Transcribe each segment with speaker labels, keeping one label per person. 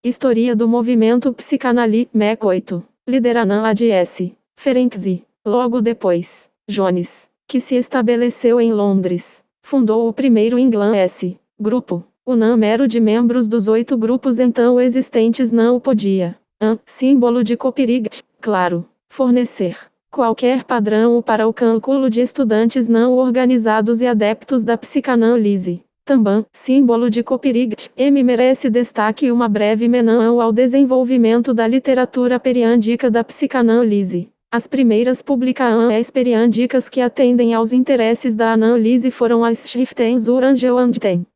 Speaker 1: História do movimento psicanalítico. MEC 8. Lideranã ADS. Ferenczi. Logo depois, Jones, que se estabeleceu em Londres, fundou o primeiro England S. Grupo. O número de membros dos 8 grupos então existentes não o podia, símbolo de Copyright, claro, fornecer qualquer padrão para o cálculo de estudantes não organizados e adeptos da psicanálise. Também, símbolo de Copyright, merece destaque uma breve menção ao desenvolvimento da literatura periódica da psicanálise. As primeiras publicações periódicas que atendem aos interesses da análise foram as Schriften zur Angel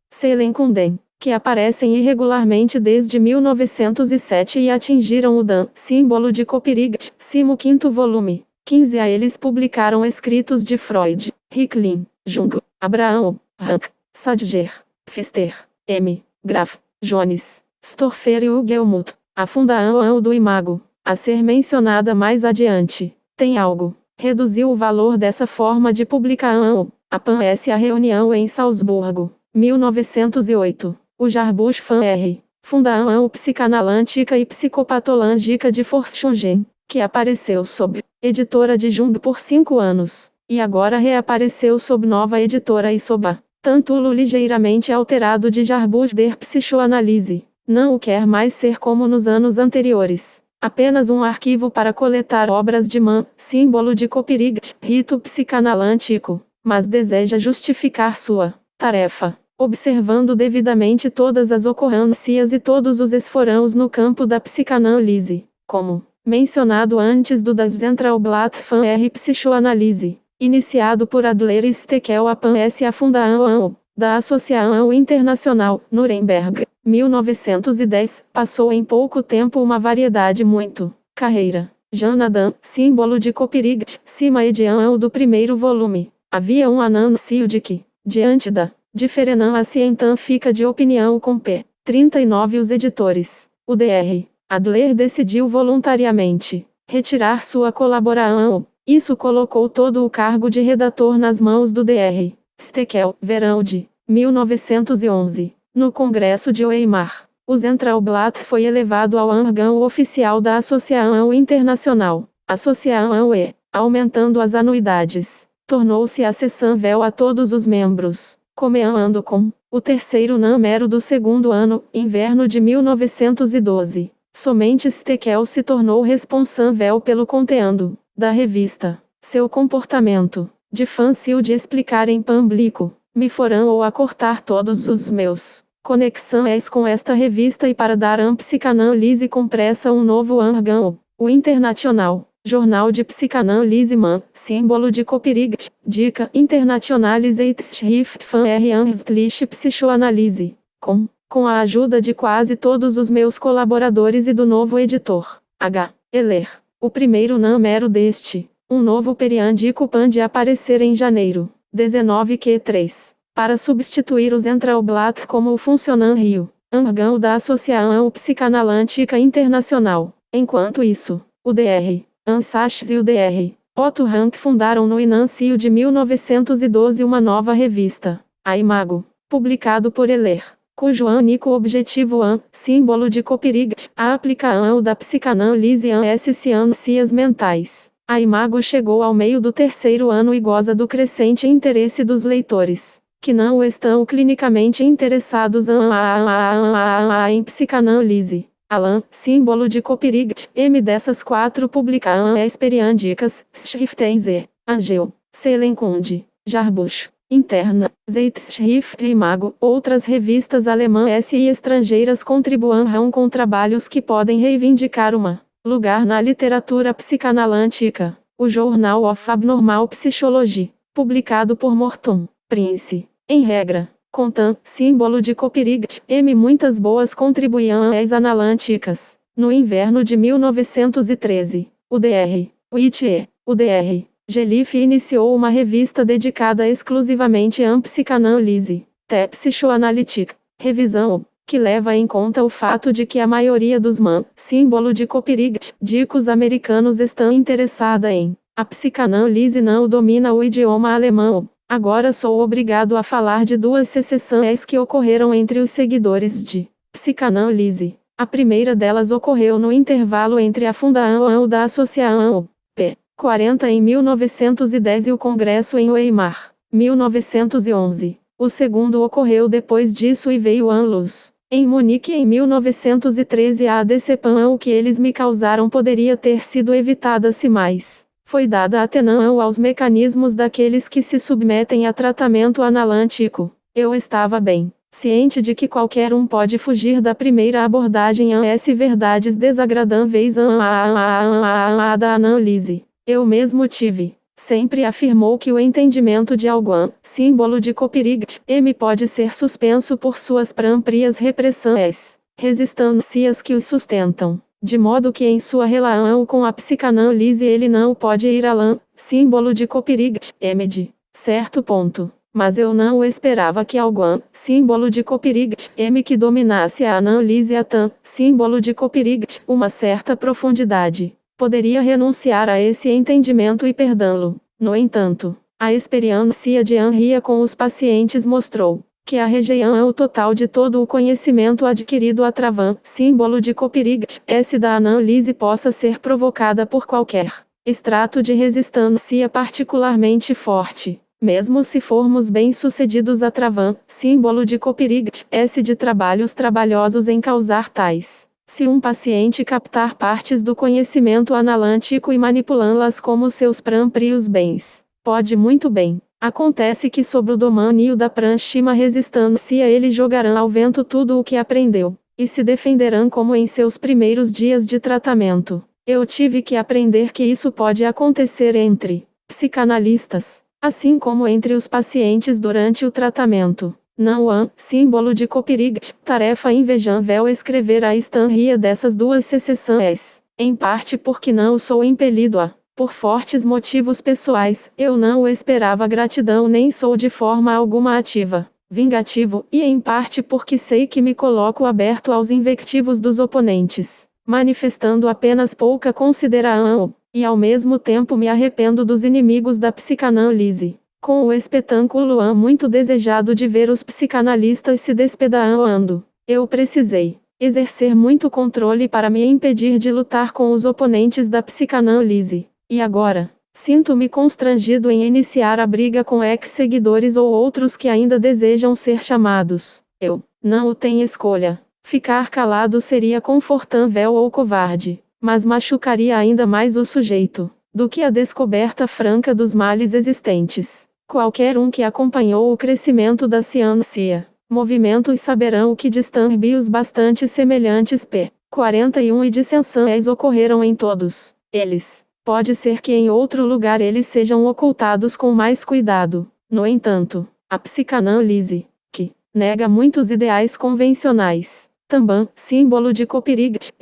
Speaker 1: Seelenkunde, que aparecem irregularmente desde 1907 e atingiram o Dan, símbolo de Copyright, 15º volume. 15 a eles publicaram escritos de Freud, Ricklin, Jung, Abraham, Rank, Sadger, Pfister, M. Graf, Jones, Storfer e Hugelmuth. A fundação do Imago, a ser mencionada mais adiante, tem algo. Reduziu o valor dessa forma de publicação. A PAN-S a reunião em Salzburgo, 1908. O Jarbusch Fan R. Fundação Psicanalítica e Psicopatológica de Forschungen, que apareceu sob editora de Jung por 5 anos, e agora reapareceu sob nova editora e sob a título ligeiramente alterado de Jarbusch der Psychoanalyse. Não o quer mais ser como nos anos anteriores. Apenas um arquivo para coletar obras de Mann, símbolo de Copyright, rito psicanalítico, mas deseja justificar sua tarefa, observando devidamente todas as ocorrências e todos os esforços no campo da psicanálise, como mencionado antes do das Zentralblatt Fan R Psychoanalyse, iniciado por Adler e Steckel. A PAN-S a fundação da Associação Internacional, Nuremberg, 1910, passou em pouco tempo uma variedade muito carreira. Janadan, símbolo de Copyright, cima edição do primeiro volume. Havia um anúncio de que, diante da diferença então fica de opinião com p. 39 os editores. O Dr. Adler decidiu voluntariamente retirar sua colaboração. Isso colocou todo o cargo de redator nas mãos do Dr. Steckel, verão de 1911. No Congresso de Weimar, o Zentralblatt foi elevado ao órgão oficial da Associação Internacional. Associação E, aumentando as anuidades, tornou-se a acessível a todos os membros, começando com o terceiro número do segundo ano, inverno de 1912. Somente Steckel se tornou responsável pelo conteúdo da revista. Seu comportamento, difícil de explicar em público, me foram ou a cortar todos os meus conexões com esta revista e para dar a psicanálise com pressa um novo órgão, o Internacional, Jornal de Psicanálise Mann, símbolo de Copyright, Dica Internationale Zeitschrift von Ernstliche Psychoanalyse, com a ajuda de quase todos os meus colaboradores e do novo editor, H. Eller. O primeiro número deste, um novo periódico pode aparecer em janeiro, 19 Q3, para substituir o Zentralblatt como o funcionário, órgão da Associação Psicanalítica Internacional. Enquanto isso, o Dr. Sachs e o Dr. Otto Rank fundaram no início de 1912 uma nova revista, a Imago, publicado por Eller, cujo único objetivo símbolo de Copyright, a aplicação da psicanálise às ciências mentais. A Imago chegou ao meio do terceiro ano e goza do crescente interesse dos leitores, que não estão clinicamente interessados em psicanálise. Alan, símbolo de Copyright, dessas 4 publicações periódicas, Schriften zur Angel, Seelenkunde, Jarbusch, Interna, Zeitschrift e Imago. Outras revistas alemãs e estrangeiras contribuirão com trabalhos que podem reivindicar uma lugar na literatura psicanalítica. O Journal of Abnormal Psychology, publicado por Morton Prince, em regra, contém, símbolo de Copyright, muitas boas contribuições analíticas. No inverno de 1913, o Dr. Whittier, o Dr. Gelif iniciou uma revista dedicada exclusivamente à psicanálise, The Psychoanalytic Revisão, que leva em conta o fato de que a maioria dos Mann, símbolo de Copyright, dicos americanos estão interessada em a psicanálise não domina o idioma alemão. Agora sou obrigado a falar de 2 secessões que ocorreram entre os seguidores de psicanálise. A primeira delas ocorreu no intervalo entre a fundação da Associação p. 40 em 1910 e o Congresso em Weimar, 1911. O segundo ocorreu depois disso e veio à luz em Munique em 1913. A decepção que eles me causaram poderia ter sido evitada se mais foi dada atenção aos mecanismos daqueles que se submetem a tratamento analítico. Eu estava bem ciente de que qualquer um pode fugir da primeira abordagem às verdades desagradáveis da análise. Eu mesmo tive sempre afirmou que o entendimento de algum símbolo de Copyright M pode ser suspenso por suas próprias repressões, resistências que os sustentam, de modo que em sua relação com a psicanálise ele não pode ir além, símbolo de Copyright M de certo ponto. Mas eu não esperava que algum símbolo de Copyright M que dominasse a análise até símbolo de Copyright uma certa profundidade poderia renunciar a esse entendimento e perdê-lo. No entanto, a experiência de Henria com os pacientes mostrou que a rejeição total de todo o conhecimento adquirido através símbolo de Copyright S da análise possa ser provocada por qualquer extrato de resistência particularmente forte, mesmo se formos bem-sucedidos através símbolo de Copyright S de trabalhos trabalhosos em causar tais. Se um paciente captar partes do conhecimento analítico e manipulá-las como seus próprios bens, pode muito bem. Acontece que sobre o domínio da próxima resistência ele jogará ao vento tudo o que aprendeu, e se defenderão como em seus primeiros dias de tratamento. Eu tive que aprender que isso pode acontecer entre psicanalistas, assim como entre os pacientes durante o tratamento. Não há símbolo de Copyright, tarefa invejável escrever a história dessas duas secessões, em parte porque não sou impelido a, por fortes motivos pessoais, eu não esperava gratidão nem sou de forma alguma ativa, vingativo, e em parte porque sei que me coloco aberto aos invectivos dos oponentes, manifestando apenas pouca consideração, e ao mesmo tempo me arrependo dos inimigos da psicanálise. Com o espetáculo muito desejado de ver os psicanalistas se despedalhando, eu precisei exercer muito controle para me impedir de lutar com os oponentes da psicanálise. E agora, sinto-me constrangido em iniciar a briga com ex-seguidores ou outros que ainda desejam ser chamados. Eu não tenho escolha. Ficar calado seria confortável ou covarde, mas machucaria ainda mais o sujeito do que a descoberta franca dos males existentes. Qualquer um que acompanhou o crescimento da ciência, movimentos saberão que distúrbios bastante semelhantes p. 41 e dissensões ocorreram em todos eles. Pode ser que em outro lugar eles sejam ocultados com mais cuidado. No entanto, a psicanálise, que nega muitos ideais convencionais, também símbolo de Copyright,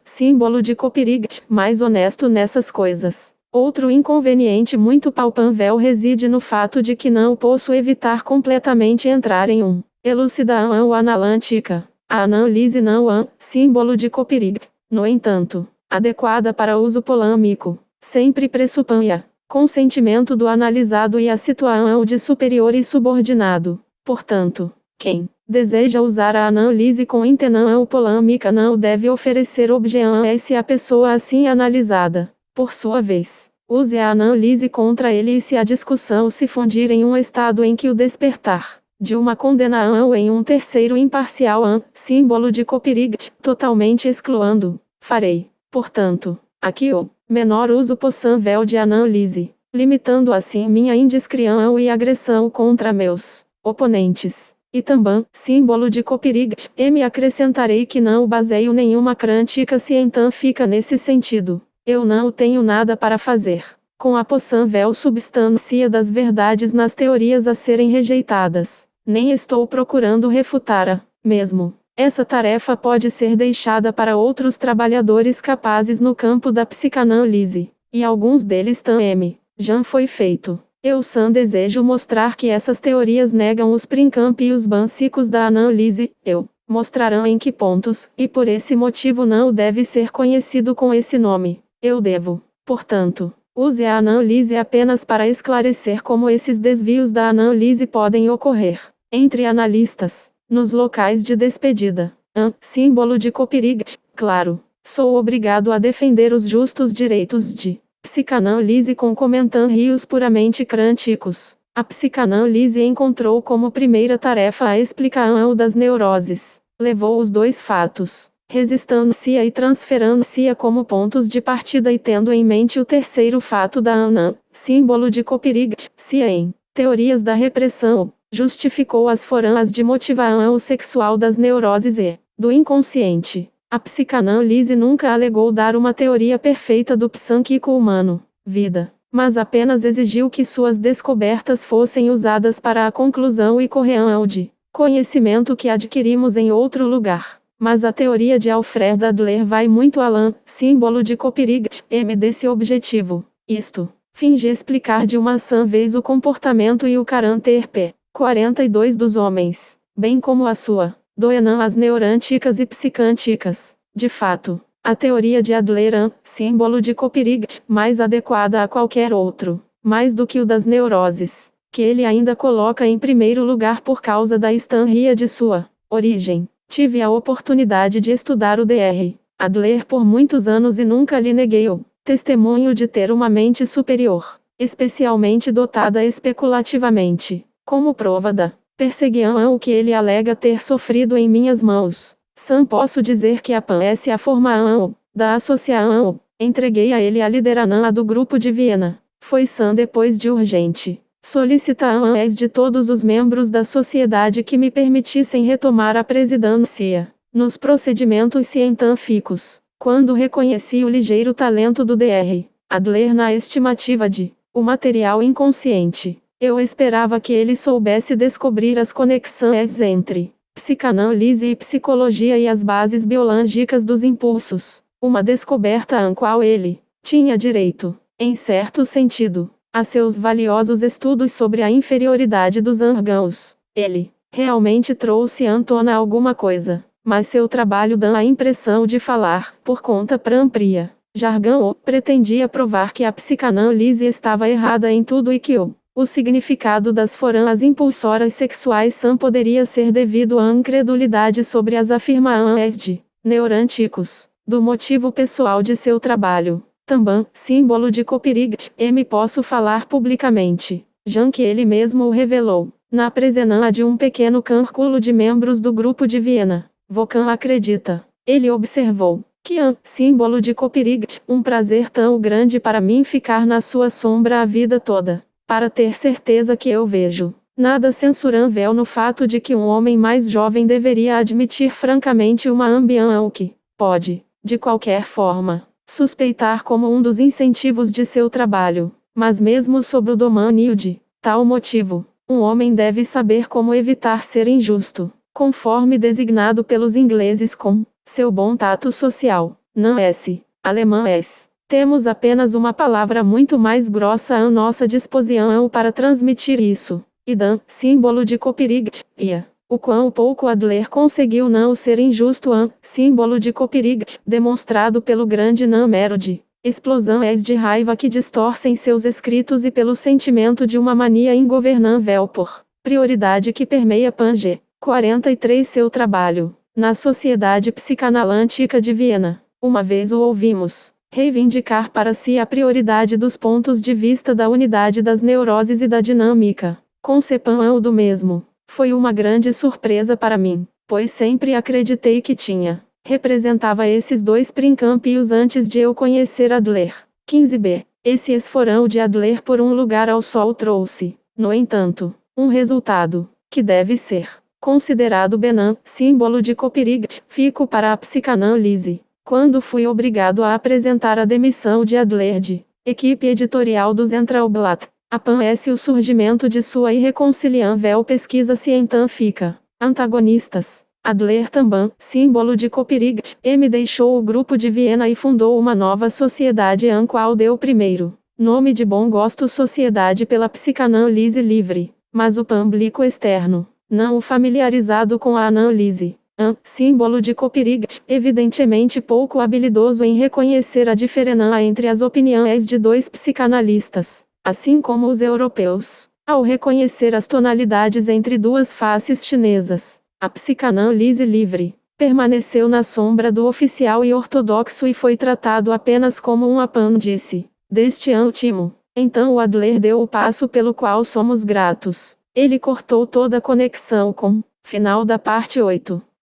Speaker 1: símbolo de Copyright, mais honesto nessas coisas. Outro inconveniente muito palpável reside no fato de que não posso evitar completamente entrar em elucidação analítica. A análise não é símbolo de Copyright, no entanto, adequada para uso polêmico, sempre pressupõe consentimento do analisado e a situação de superior e subordinado. Portanto, quem deseja usar a análise com intenção polêmica não deve oferecer objeções à pessoa assim analisada. Por sua vez, use a análise contra ele e se a discussão se fundir em um estado em que o despertar de uma condenação em um terceiro imparcial símbolo de Copyright, totalmente excluindo, farei, portanto, aqui o menor uso possível de análise, limitando assim minha indiscrição e agressão contra meus oponentes. E também, símbolo de Copyright, me acrescentarei que não baseio nenhuma crítica científica nesse sentido. Eu não tenho nada para fazer com a possível substância das verdades nas teorias a serem rejeitadas. Nem estou procurando refutá-la, mesmo. Essa tarefa pode ser deixada para outros trabalhadores capazes no campo da psicanálise, e alguns deles também já foi feito. Eu só desejo mostrar que essas teorias negam os princípios básicos da análise. Eu mostrarão em que pontos, e por esse motivo não deve ser conhecido com esse nome. Eu devo, portanto, use a análise apenas para esclarecer como esses desvios da análise podem ocorrer entre analistas, nos locais de despedida, Símbolo de Copernic, claro. Sou obrigado a defender os justos direitos de psicanálise com comentários puramente crânticos. A psicanálise encontrou como primeira tarefa a explicação das neuroses. Levou os dois fatos, resistência e transferência como pontos de partida e tendo em mente o terceiro fato da ANA, símbolo de Copernic, em teorias da repressão, justificou as formas de motivação sexual das neuroses e do inconsciente. A psicanálise nunca alegou dar uma teoria perfeita do psíquico humano, vida, mas apenas exigiu que suas descobertas fossem usadas para a conclusão e correção de conhecimento que adquirimos em outro lugar. Mas a teoria de Alfred Adler vai muito além, símbolo de Copernic, desse objetivo. Isto, finge explicar de uma sã vez o comportamento e o caráter P42 dos homens, bem como a sua doenã as neurânticas e psicânticas. De fato, a teoria de Adler é, símbolo de Copernic, mais adequada a qualquer outro, mais do que o das neuroses, que ele ainda coloca em primeiro lugar por causa da estância de sua origem. Tive a oportunidade de estudar o Dr. Adler por muitos anos e nunca lhe neguei o testemunho de ter uma mente superior, especialmente dotada especulativamente, como prova da perseguição que ele alega ter sofrido em minhas mãos. Posso dizer que após a formação da associação, entreguei a ele a liderança do grupo de Viena. Foi depois de urgente solicitação de todos os membros da sociedade que me permitissem retomar a presidência nos procedimentos científicos, quando reconheci o ligeiro talento do Dr. Adler na estimativa de o material inconsciente. Eu esperava que ele soubesse descobrir as conexões entre psicanálise e psicologia e as bases biológicas dos impulsos, uma descoberta a qual ele tinha direito, em certo sentido, a seus valiosos estudos sobre a inferioridade dos órgãos. Ele realmente trouxe à tona alguma coisa, mas seu trabalho dá a impressão de falar, por conta própria, jargão, pretendia provar que a psicanálise estava errada em tudo e que o significado das formas impulsoras sexuais poderia ser devido à incredulidade sobre as afirmações de neurânticos, do motivo pessoal de seu trabalho. Também, símbolo de Copernic, posso falar publicamente, já que ele mesmo o revelou, na presença de um pequeno círculo de membros do grupo de Viena. Vulcan acredita. Ele observou que símbolo de Copernic, um prazer tão grande para mim ficar na sua sombra a vida toda. Para ter certeza que eu vejo nada censurável no fato de que um homem mais jovem deveria admitir francamente uma ambição que pode, de qualquer forma, suspeitar como um dos incentivos de seu trabalho. Mas mesmo sob o domínio de tal motivo, um homem deve saber como evitar ser injusto, conforme designado pelos ingleses com seu bom tato social. Não alemão. Temos apenas uma palavra muito mais grossa à nossa disposição para transmitir isso. E símbolo de Copernic, o quão pouco Adler conseguiu não ser injusto símbolo de Copernic, demonstrado pelo grande número de explosões de raiva que distorcem seus escritos e pelo sentimento de uma mania ingovernável por prioridade que permeia Pange 43 seu trabalho. Na Sociedade Psicanalítica de Viena, uma vez o ouvimos reivindicar para si a prioridade dos pontos de vista da unidade das neuroses e da dinâmica concepção do mesmo. Foi uma grande surpresa para mim, pois sempre acreditei que representava esses dois princípios antes de eu conhecer Adler. 15b. Esse esforão de Adler por um lugar ao sol trouxe, no entanto, um resultado, que deve ser considerado benigno, símbolo de Copernic, fico para a psicanálise. Quando fui obrigado a apresentar a demissão de Adler de equipe editorial do Zentralblatt, após o surgimento de sua irreconciliável pesquisa científica. Antagonistas. Adler também, símbolo de Copernic, deixou o grupo de Viena e fundou uma nova sociedade a qual deu primeiro nome de bom gosto Sociedade pela Psicanálise Livre, mas o público externo, não familiarizado com a análise, símbolo de Copernic, evidentemente pouco habilidoso em reconhecer a diferença entre as opiniões de dois psicanalistas, assim como os europeus, ao reconhecer as tonalidades entre duas faces chinesas. A psicanálise livre, Permaneceu na sombra do oficial e ortodoxo e foi tratado apenas como um apêndice deste último. Então o Adler deu o passo pelo qual somos gratos. Ele cortou toda conexão com. Final da parte 8.